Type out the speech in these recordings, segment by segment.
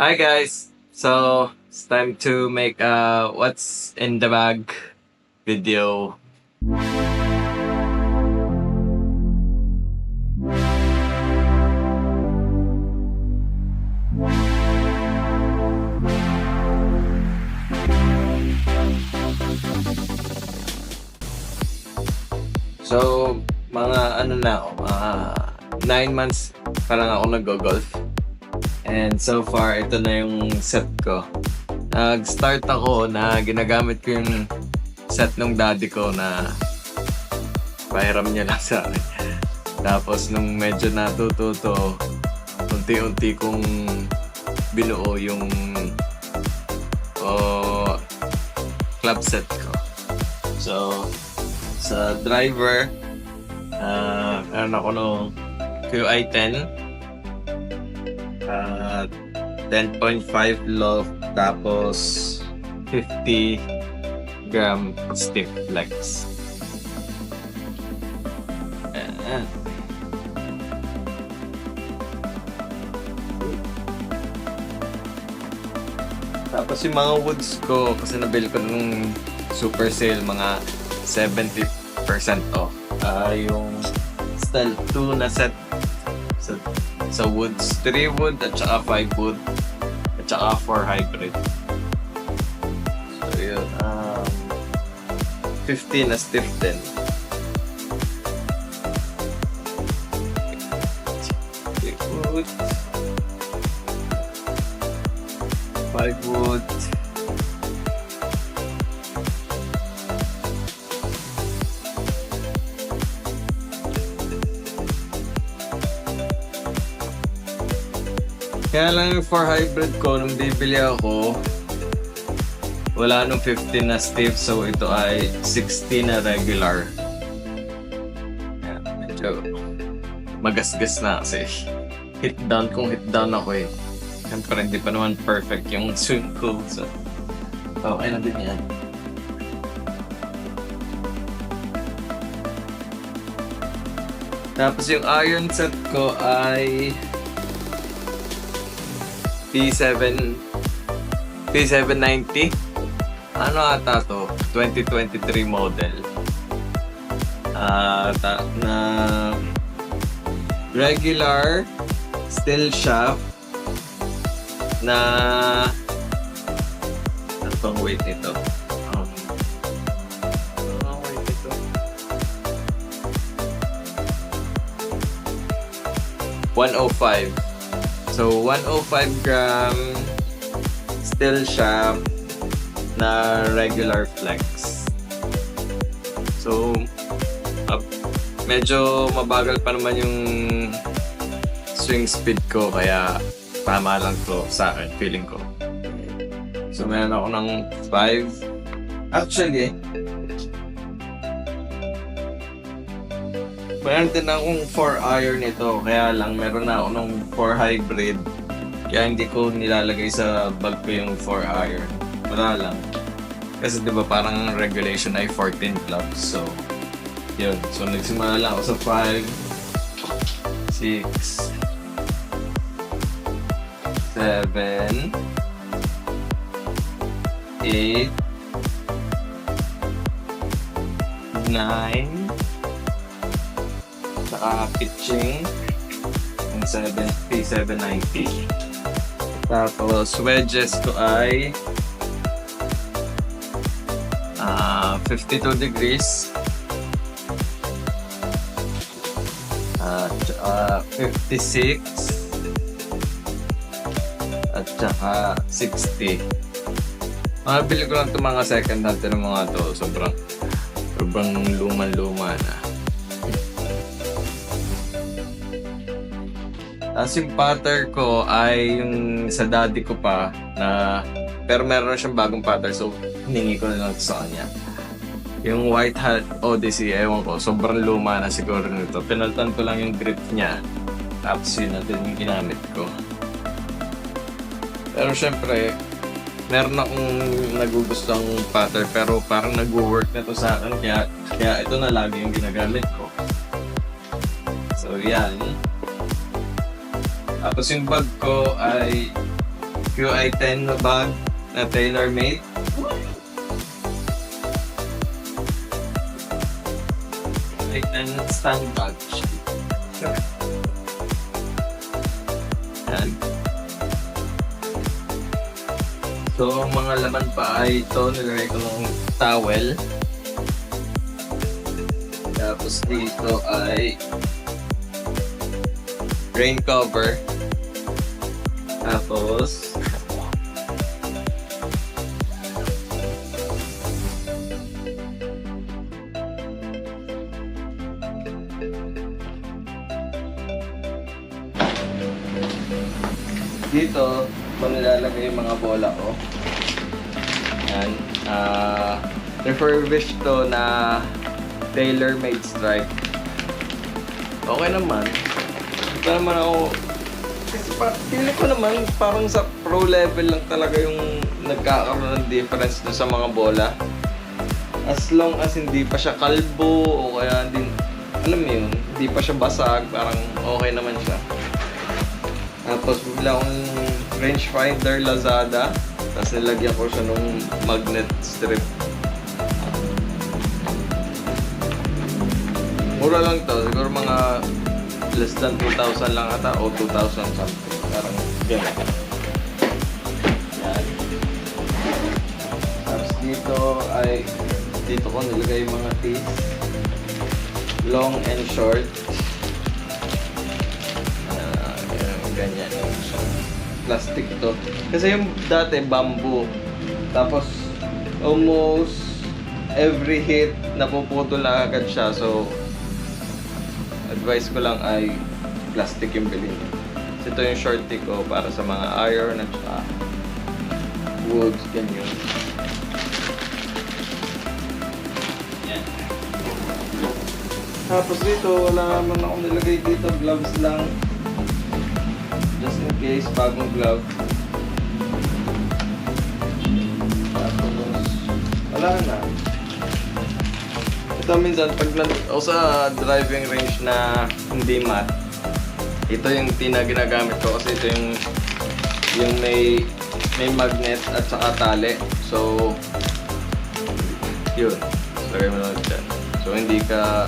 Hi guys! So, it's time to make a what's in the bag video. So, mga ano na ako, 9 months pa lang ako nag-golf. And so far, ito na yung set ko. Nag-start ako na ginagamit ko yung set ng daddy ko na pahiram niya lang sa akin. Tapos nung medyo natututo, unti-unti kong binuo yung club set ko. So, sa driver, ano ako nung QI10. 10.5 loft tapos 50 gram stiff legs. Ayan. Tapos yung mga woods ko, kasi nabili ko nung super sale, mga 70% off. Yung style 2 na set sa woods, 3 wood at saka 5 wood at saka 4 hybrid. So yun, 15 na stiff din. Wood, 5 wood, kaya lang yung 4 hybrid ko, nung bibili ako, wala nung 15 na stiff, so ito ay 60 na regular. Ayan, medyo magasgas na kasi hit down ako eh. Siyempre hindi pa naman perfect yung swing ko, so okay na din yan. Tapos yung iron set ko ay P790. Ano ata to? 2023 model. Na regular steel shaft na ano bang weight nito? Weight nito? 105. So, 105 gram steel shaft na regular flex. So, medyo mabagal pa naman yung swing speed ko, kaya tama lang to sa akin, feeling ko. So, meron ako ng 5. Actually, meron din akong 4 iron ito, kaya lang meron na ako ng 4 hybrid. Kaya hindi ko nilalagay sa bag ko yung 4 iron. Wala lang. Kasi diba parang regulation ay 14 clubs. So, yun. So, nagsimula lang ako sa 5, 6, 7, 8, 9, pitching ng 790. Tapos wedges ko ay 52 degrees, 56 at saka 60. Bili ko lang ito mga second hand ng mga to. Sobrang luma na. Tapos yung putter ko ay yung sa daddy ko pa na, pero meron na siyang bagong putter, so hiningi ko na lang sa kanya. Yung White Hat Odyssey, ewan ko, sobrang luma na siguro nito. Pinaltan ko lang yung grip niya, tapos yun natin yung ginamit ko. Pero syempre, meron akong nagugustong putter, pero parang nag-work na to sa akin, kaya ito na lagi yung ginagamit ko. So yan. Tapos yung bag ko ay QI10 na bag na tailor-made. QI10 stand bag. Yan. So, ang mga laman pa ay ito, nilagay ko ng towel. Tapos dito ay rain cover. Tapos dito, ito nilalagay yung mga bola ko. Yan. Refurbished to na tailor-made stripe. Okay naman. Ito naman ako, kasi feeling ko naman parang sa pro level lang talaga yung nagkakaroon ng difference do sa mga bola. As long as hindi pa siya kalbo o kaya din, alam mo yun, hindi pa siya basag, parang okay naman siya. Tapos bumila akong rangefinder Lazada. Tapos nilagyan ko siya nung magnet strip. Mura lang to. Siguro mga less than 2,000 lang ata o 2,000 something. Parang gano'n. Yan. Tapos dito ko nilagay yung mga teeth. Long and short. Ganyan. Plastic to. Kasi yung dati bamboo. Tapos almost every hit napuputol na agad siya. So advice ko lang ay plastic yung bilhin. Kasi ito yung shorty ko para sa mga iron at saka woods, ganyan. Yan. Tapos dito wala naman akong nilagay dito. Gloves lang. Just in case, bagong glove. Tapos, wala na. Ito minsan, pag ako sa driving range na hindi mat, ito yung ginagamit ko kasi ito yung may magnet at saka tali. So, yun. Lagay mo lang dyan. So, hindi ka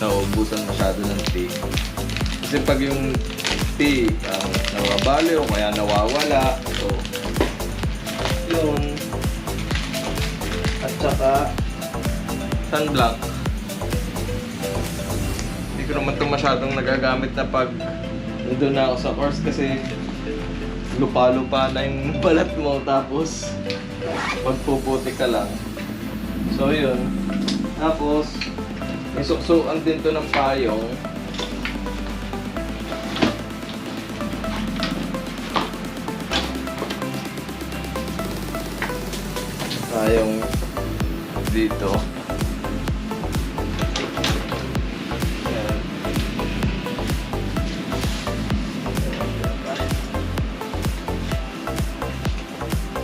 nauubusan masyado ng tea. Kasi pag yung nawabali o kaya nawawala. So, yun. At saka, sunblock. Hindi ko naman ito masyadong nagagamit na pag nandun na ako sa course kasi lupa-lupa na yung balat mo tapos magpuputi ka lang. So, yun. Tapos, may suksukan din to ng payong. Yung dito. Yan.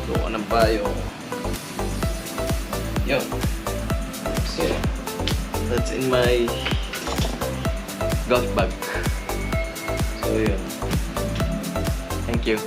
So, anong pa yung yun. So, that's in my golf bag. So, yun. Thank you.